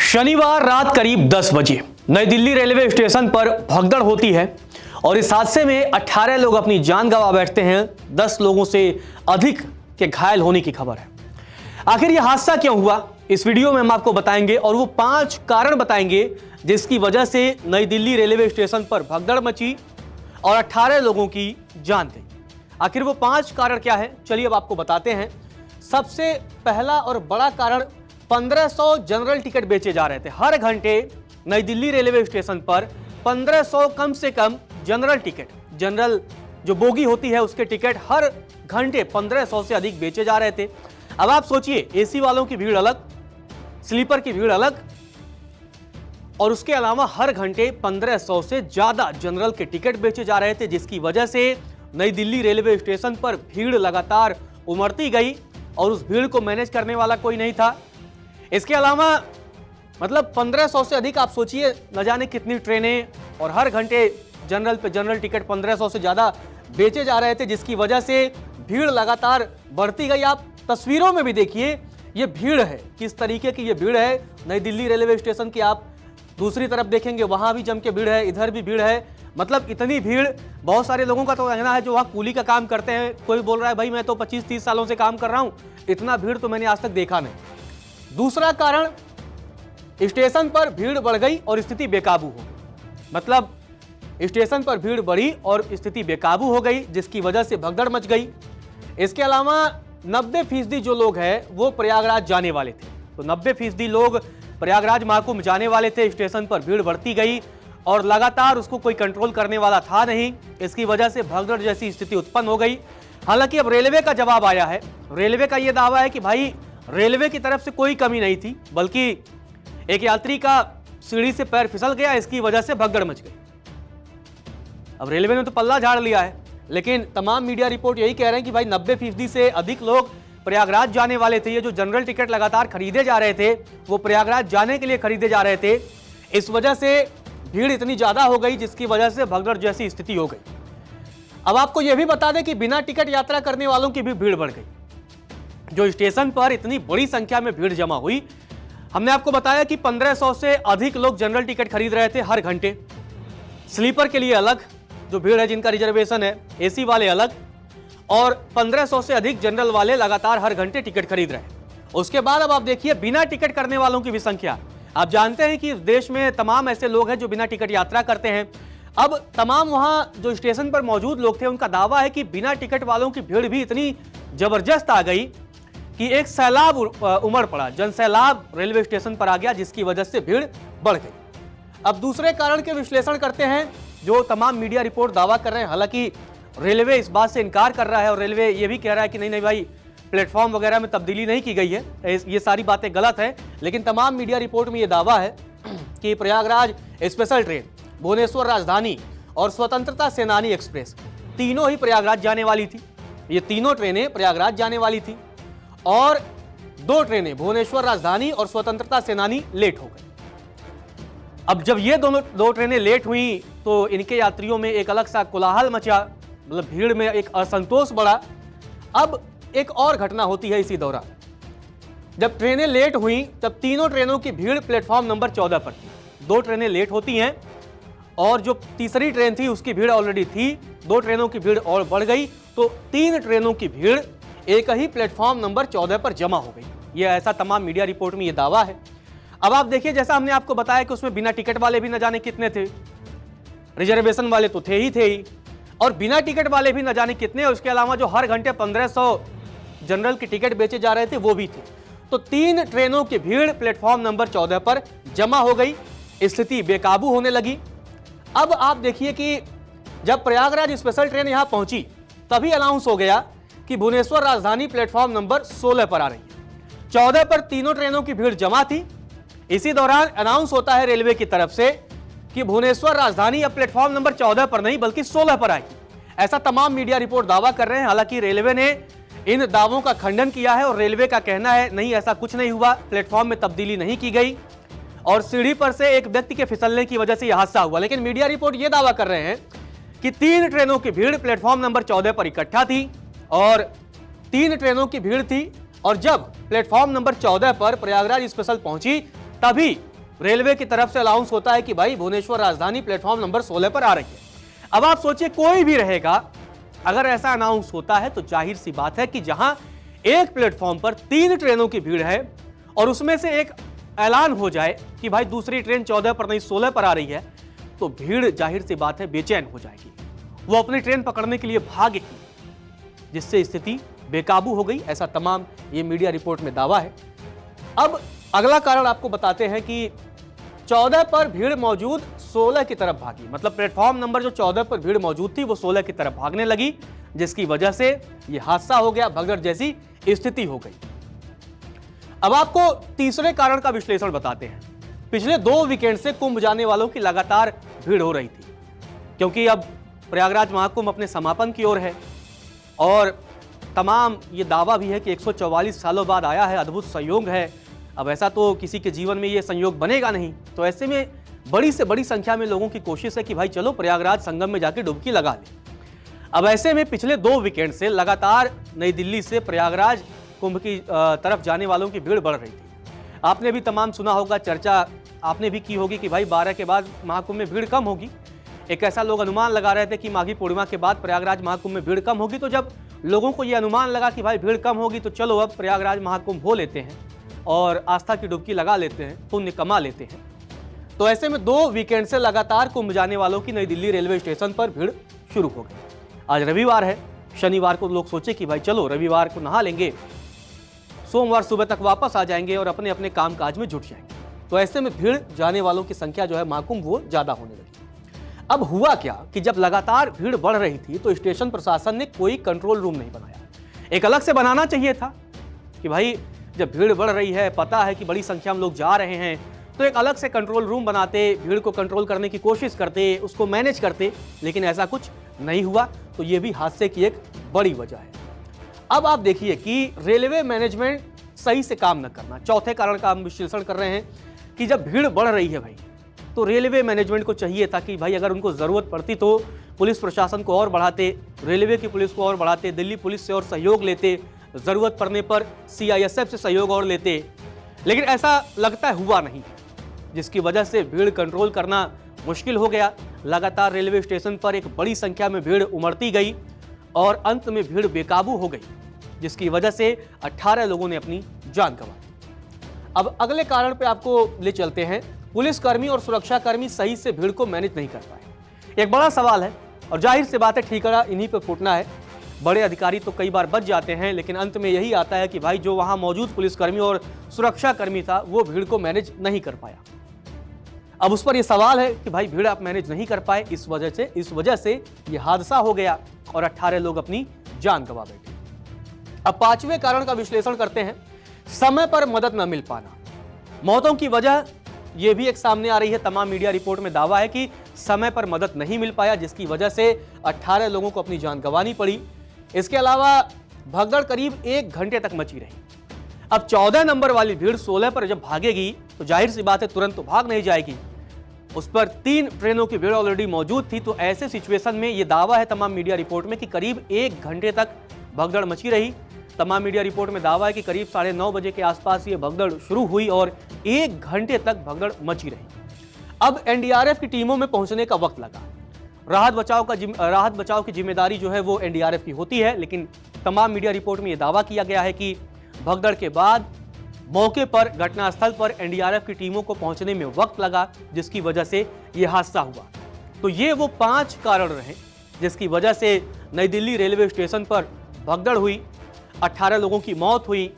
शनिवार रात करीब 10 बजे नई दिल्ली रेलवे स्टेशन पर भगदड़ होती है और इस हादसे में 18 लोग अपनी जान गंवा बैठते हैं। 10 लोगों से अधिक के घायल होने की खबर है। आखिर यह हादसा क्यों हुआ, इस वीडियो में हम आपको बताएंगे और वो 5 कारण बताएंगे जिसकी वजह से नई दिल्ली रेलवे स्टेशन पर भगदड़ मची और 18 लोगों की जान गई। आखिर वो 5 कारण क्या है, चलिए अब आपको बताते हैं। सबसे पहला और बड़ा कारण 1500 जनरल टिकट बेचे जा रहे थे। हर घंटे नई दिल्ली रेलवे स्टेशन पर 1500 कम से कम जनरल टिकट, जनरल जो बोगी होती है उसके टिकट हर घंटे 1500 से अधिक बेचे जा रहे थे। अब आप सोचिए, एसी वालों की भीड़ अलग, स्लीपर की भीड़ अलग और उसके अलावा हर घंटे 1500 से ज्यादा जनरल के टिकट बेचे जा रहे थे, जिसकी वजह से नई दिल्ली रेलवे स्टेशन पर भीड़ लगातार उमड़ती गई और उस भीड़ को मैनेज करने वाला कोई नहीं था। इसके अलावा मतलब 1500 से अधिक, आप सोचिए न जाने कितनी ट्रेनें और हर घंटे जनरल पे जनरल टिकट 1500 से ज़्यादा बेचे जा रहे थे, जिसकी वजह से भीड़ लगातार बढ़ती गई। आप तस्वीरों में भी देखिए ये भीड़ है, किस तरीके की ये भीड़ है नई दिल्ली रेलवे स्टेशन की। आप दूसरी तरफ देखेंगे वहाँ भी जम के भीड़ है, इधर भी भीड़ है। मतलब इतनी भीड़, बहुत सारे लोगों का तो कहना है जो वहाँ कूली का काम करते हैं, कोई बोल रहा है भाई मैं तो 25-30 सालों से काम कर रहा हूँ, इतना भीड़ तो मैंने आज तक देखा नहीं। दूसरा कारण, स्टेशन पर भीड़ बढ़ गई और स्थिति बेकाबू हो गई। मतलब स्टेशन पर भीड़ बढ़ी और स्थिति बेकाबू हो गई, जिसकी वजह से भगदड़ मच गई। इसके अलावा 90% जो लोग हैं वो प्रयागराज जाने वाले थे, तो 90% लोग प्रयागराज महाकुंभ जाने वाले थे। स्टेशन पर भीड़ बढ़ती गई और लगातार उसको कोई कंट्रोल करने वाला था नहीं, इसकी वजह से भगदड़ जैसी स्थिति उत्पन्न हो गई। हालांकि अब रेलवे का जवाब आया है। रेलवे का यह दावा है कि भाई रेलवे की तरफ से कोई कमी नहीं थी, बल्कि एक यात्री का सीढ़ी से पैर फिसल गया, इसकी वजह से भगदड़ मच गई। अब रेलवे ने तो पल्ला झाड़ लिया है, लेकिन तमाम मीडिया रिपोर्ट यही कह रहे हैं कि भाई 90% से अधिक लोग प्रयागराज जाने वाले थे। ये जो जनरल टिकट लगातार खरीदे जा रहे थे वो प्रयागराज जाने के लिए खरीदे जा रहे थे। इस वजह से भीड़ इतनी ज्यादा हो गई, जिसकी वजह से भगदड़ जैसी स्थिति हो गई। अब आपको यह भी बता दें कि बिना टिकट यात्रा करने वालों की भी भीड़ बढ़ गई। जो स्टेशन पर इतनी बड़ी संख्या में भीड़ जमा हुई, हमने आपको बताया कि 1500 से अधिक लोग जनरल टिकट खरीद रहे थे हर घंटे। स्लीपर के लिए अलग जो भीड़ है, जिनका रिजर्वेशन है, एसी वाले अलग, और 1500 से अधिक जनरल वाले लगातार हर घंटे टिकट खरीद रहे हैं। उसके बाद अब आप देखिए बिना टिकट करने वालों की भी संख्या। आप जानते हैं कि देश में तमाम ऐसे लोग हैं जो बिना टिकट यात्रा करते हैं। अब तमाम वहाँ जो स्टेशन पर मौजूद लोग थे उनका दावा है कि बिना टिकट वालों की भीड़ भी इतनी जबरदस्त आ गई कि एक सैलाब उमड़ पड़ा, जन सैलाब रेलवे स्टेशन पर आ गया, जिसकी वजह से भीड़ बढ़ गई। अब दूसरे कारण के विश्लेषण करते हैं जो तमाम मीडिया रिपोर्ट दावा कर रहे हैं। हालांकि रेलवे इस बात से इनकार कर रहा है और रेलवे ये भी कह रहा है कि नहीं भाई प्लेटफॉर्म वगैरह में तब्दीली नहीं की गई है, ये सारी बातें गलत है। लेकिन तमाम मीडिया रिपोर्ट में ये दावा है कि प्रयागराज स्पेशल ट्रेन, भुवनेश्वर राजधानी और स्वतंत्रता सेनानी एक्सप्रेस तीनों ही प्रयागराज जाने वाली थी। ये तीनों ट्रेनें प्रयागराज जाने वाली थी और 2 ट्रेनें भुवनेश्वर राजधानी और स्वतंत्रता सेनानी लेट हो गई। अब जब ये दो ट्रेनें लेट हुई तो इनके यात्रियों में एक अलग सा कोलाहल मचा, मतलब भीड़ में एक असंतोष बढ़ा। अब एक और घटना होती है इसी दौरान। जब ट्रेनें लेट हुई तब तीनों ट्रेनों की भीड़ प्लेटफॉर्म नंबर 14 पर थी। 2 ट्रेनें लेट होती हैं और जो तीसरी ट्रेन थी उसकी भीड़ ऑलरेडी थी। 2 ट्रेनों की भीड़ और बढ़ गई तो 3 ट्रेनों की भीड़ एक ही प्लेटफॉर्म नंबर 14 पर जमा हो गई। यह ऐसा तमाम मीडिया रिपोर्ट में यह दावा है। अब आप देखिए, जैसा हमने आपको बताया कि उसमें बिना टिकट वाले भी न जाने कितने थे, रिजर्वेशन वाले तो थे ही, और बिना टिकट वाले भी न जाने कितने, और उसके अलावा जो हर घंटे 1500 जनरल के टिकट बेचे जा रहे थे वो भी थे। तो 3 ट्रेनों की भीड़ प्लेटफॉर्म नंबर 14 पर जमा हो गई, स्थिति बेकाबू होने लगी। अब आप देखिए कि जब प्रयागराज स्पेशल ट्रेन यहां पहुंची तभी अनाउंस हो गया कि भुवनेश्वर राजधानी प्लेटफॉर्म नंबर 16 पर आ रही है। 14 पर तीनों ट्रेनों की भीड़ जमा थी। इसी दौरान अनाउंस होता है रेलवे की तरफ से कि भुवनेश्वर राजधानी अब प्लेटफॉर्म नंबर 14 पर नहीं बल्कि 16 पर आएगी। ऐसा तमाम मीडिया रिपोर्ट दावा कर रहे हैं। हालांकि रेलवे ने इन दावों का खंडन किया है और रेलवे का कहना है नहीं, ऐसा कुछ नहीं हुआ, प्लेटफॉर्म में तब्दीली नहीं की गई और सीढ़ी पर से एक व्यक्ति के फिसलने की वजह से यह हादसा हुआ। लेकिन मीडिया रिपोर्ट यह दावा कर रहे हैं कि 3 ट्रेनों की भीड़ प्लेटफॉर्म नंबर 14 पर इकट्ठा थी और 3 ट्रेनों की भीड़ थी, और जब प्लेटफॉर्म नंबर 14 पर प्रयागराज स्पेशल पहुंची तभी रेलवे की तरफ से अनाउंस होता है कि भाई भुवनेश्वर राजधानी प्लेटफॉर्म नंबर 16 पर आ रही है। अब आप सोचिए कोई भी रहेगा, अगर ऐसा अनाउंस होता है तो जाहिर सी बात है कि जहां एक प्लेटफॉर्म पर 3 ट्रेनों की भीड़ है और उसमें से एक ऐलान हो जाए कि भाई दूसरी ट्रेन 14 पर नहीं 16 पर आ रही है, तो भीड़ जाहिर सी बात है बेचैन हो जाएगी, वो अपनी ट्रेन पकड़ने के लिए भागेगी, जिससे स्थिति बेकाबू हो गई। ऐसा तमाम ये मीडिया रिपोर्ट में दावा है। अब अगला कारण आपको बताते हैं कि 14 पर भीड़ मौजूद 16 की तरफ भागी, मतलब प्लेटफॉर्म नंबर जो 14 पर भीड़ मौजूद थी वो 16 की तरफ भागने लगी, जिसकी वजह से यह हादसा हो गया, भगदड़ जैसी स्थिति हो गई। अब आपको तीसरे कारण का विश्लेषण बताते हैं। पिछले 2 वीकेंड से कुंभ जाने वालों की लगातार भीड़ हो रही थी, क्योंकि अब प्रयागराज महाकुंभ अपने समापन की ओर है और तमाम ये दावा भी है कि 144 सालों बाद आया है, अद्भुत संयोग है। अब ऐसा तो किसी के जीवन में ये संयोग बनेगा नहीं, तो ऐसे में बड़ी से बड़ी संख्या में लोगों की कोशिश है कि भाई चलो प्रयागराज संगम में जाके डुबकी लगा ले। अब ऐसे में पिछले 2 वीकेंड से लगातार नई दिल्ली से प्रयागराज कुंभ की तरफ जाने वालों की भीड़ बढ़ रही थी। आपने भी तमाम सुना होगा, चर्चा आपने भी की होगी कि भाई 12 के बाद महाकुंभ में भीड़ कम होगी। एक ऐसा लोग अनुमान लगा रहे थे कि माघी पूर्णिमा के बाद प्रयागराज महाकुंभ में भीड़ कम होगी, तो जब लोगों को यह अनुमान लगा कि भाई भीड़ कम होगी तो चलो अब प्रयागराज महाकुंभ हो लेते हैं और आस्था की डुबकी लगा लेते हैं, पुण्य कमा लेते हैं। तो ऐसे में 2 वीकेंड से लगातार कुंभ जाने वालों की नई दिल्ली रेलवे स्टेशन पर भीड़ शुरू हो गई। आज रविवार है, शनिवार को लोग सोचे कि भाई चलो रविवार को नहा लेंगे, सोमवार सुबह तक वापस आ जाएंगे और अपने अपने कामकाज में जुट जाएंगे। तो ऐसे में भीड़ जाने वालों की संख्या जो है महाकुंभ वो ज्यादा होने लगी। अब हुआ क्या कि जब लगातार भीड़ बढ़ रही थी तो स्टेशन प्रशासन ने कोई कंट्रोल रूम नहीं बनाया। एक अलग से बनाना चाहिए था कि भाई जब भीड़ बढ़ रही है, पता है कि बड़ी संख्या में लोग जा रहे हैं, तो एक अलग से कंट्रोल रूम बनाते, भीड़ को कंट्रोल करने की कोशिश करते, उसको मैनेज करते, लेकिन ऐसा कुछ नहीं हुआ। तो ये भी हादसे की एक बड़ी वजह है। अब आप देखिए कि रेलवे मैनेजमेंट सही से काम न करना, चौथे कारण का हम विश्लेषण कर रहे हैं कि जब भीड़ बढ़ रही है भाई, तो रेलवे मैनेजमेंट को चाहिए था कि भाई अगर उनको जरूरत पड़ती तो पुलिस प्रशासन को और बढ़ाते, रेलवे की पुलिस को और बढ़ाते, दिल्ली पुलिस से और सहयोग लेते, जरूरत पड़ने पर CISF से सहयोग और लेते, लेकिन ऐसा लगता है हुआ नहीं, जिसकी वजह से भीड़ कंट्रोल करना मुश्किल हो गया। लगातार रेलवे स्टेशन पर एक बड़ी संख्या में भीड़ उमड़ती गई और अंत में भीड़ बेकाबू हो गई, जिसकी वजह से 18 लोगों ने अपनी जान गंवाई। अब अगले कारण पे आपको ले चलते हैं। पुलिसकर्मी और सुरक्षाकर्मी सही से भीड़ को मैनेज नहीं कर पाए। एक बड़ा सवाल है और जाहिर सी बात है ठीकरा इन्हीं पे फूटना है। बड़े अधिकारी तो कई बार बच जाते हैं, लेकिन अंत में यही आता है कि भाई जो वहां मौजूद पुलिसकर्मी और सुरक्षाकर्मी था वो भीड़ को मैनेज नहीं कर पाया। अब उस पर यह सवाल है कि भाई भीड़ आप मैनेज नहीं कर पाए, इस वजह से यह हादसा हो गया और 18 लोग अपनी जान गंवा बैठे। अब 5वें कारण का विश्लेषण करते हैं, समय पर मदद न मिल पाना। मौतों की वजह यह भी एक सामने आ रही है। तमाम मीडिया रिपोर्ट में दावा है कि समय पर मदद नहीं मिल पाया, जिसकी वजह से 18 लोगों को अपनी जान गंवानी पड़ी। इसके अलावा भगदड़ करीब 1 घंटे तक मची रही। अब 14 नंबर वाली भीड़ 16 पर जब भागेगी तो जाहिर सी बात है तुरंत तो भाग नहीं जाएगी। उस पर 3 ट्रेनों की भीड़ ऑलरेडी मौजूद थी। तो ऐसे सिचुएशन में यह दावा है तमाम मीडिया रिपोर्ट में कि करीब 1 घंटे तक भगदड़ मची रही। तमाम मीडिया रिपोर्ट में दावा है कि करीब 9:30 बजे के आसपास ये भगदड़ शुरू हुई और 1 घंटे तक भगदड़ मची रही। अब NDRF की टीमों में पहुंचने का वक्त लगा। राहत बचाव की जिम्मेदारी जो है वो NDRF की होती है, लेकिन तमाम मीडिया रिपोर्ट में यह दावा किया गया है कि भगदड़ के बाद मौके पर घटनास्थल पर NDRF की टीमों को पहुंचने में वक्त लगा, जिसकी वजह से यह हादसा हुआ। तो ये वो 5 कारण रहे जिसकी वजह से नई दिल्ली रेलवे स्टेशन पर भगदड़ हुई, 18 लोगों की मौत हुई।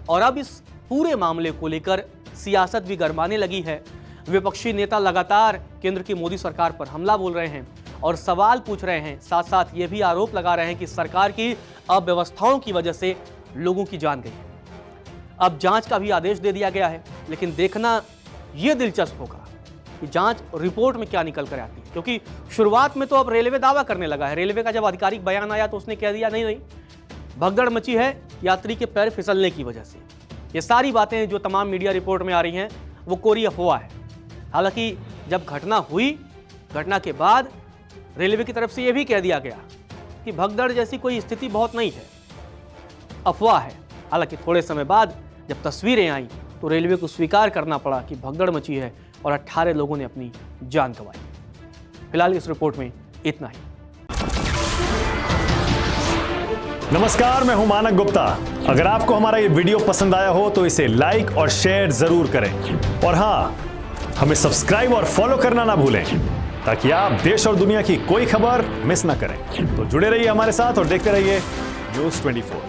और अब इस पूरे मामले को लेकर सियासत भी गरमाने लगी है। विपक्षी नेता लगातार केंद्र की मोदी सरकार पर हमला बोल रहे हैं और सवाल पूछ रहे हैं, साथ साथ ये भी आरोप लगा रहे हैं कि सरकार की अव्यवस्थाओं की वजह से लोगों की जान गई है। अब जांच का भी आदेश दे दिया गया है, लेकिन देखना यह दिलचस्प होगा कि जांच रिपोर्ट में क्या निकल कर आती है, क्योंकि शुरुआत में तो अब रेलवे दावा करने लगा है। रेलवे का जब आधिकारिक बयान आया तो उसने कह दिया नहीं भगदड़ मची है यात्री के पैर फिसलने की वजह से। ये सारी बातें जो तमाम मीडिया रिपोर्ट में आ रही हैं वो कोरी अफवाह है। हालांकि जब घटना हुई, घटना के बाद रेलवे की तरफ से यह भी कह दिया गया कि भगदड़ जैसी कोई स्थिति बहुत नहीं है, अफवाह है। हालांकि थोड़े समय बाद जब तस्वीरें आई तो रेलवे को स्वीकार करना पड़ा कि भगदड़ मची है और 18 लोगों ने अपनी जान गंवाई। फिलहाल इस रिपोर्ट में इतना ही। नमस्कार, मैं हूं मानक गुप्ता। अगर आपको हमारा ये वीडियो पसंद आया हो तो इसे लाइक और शेयर जरूर करें, और हां, हमें सब्सक्राइब और फॉलो करना ना भूलें ताकि आप देश और दुनिया की कोई खबर मिस ना करें। तो जुड़े रहिए हमारे साथ और देखते रहिए न्यूज़ 24।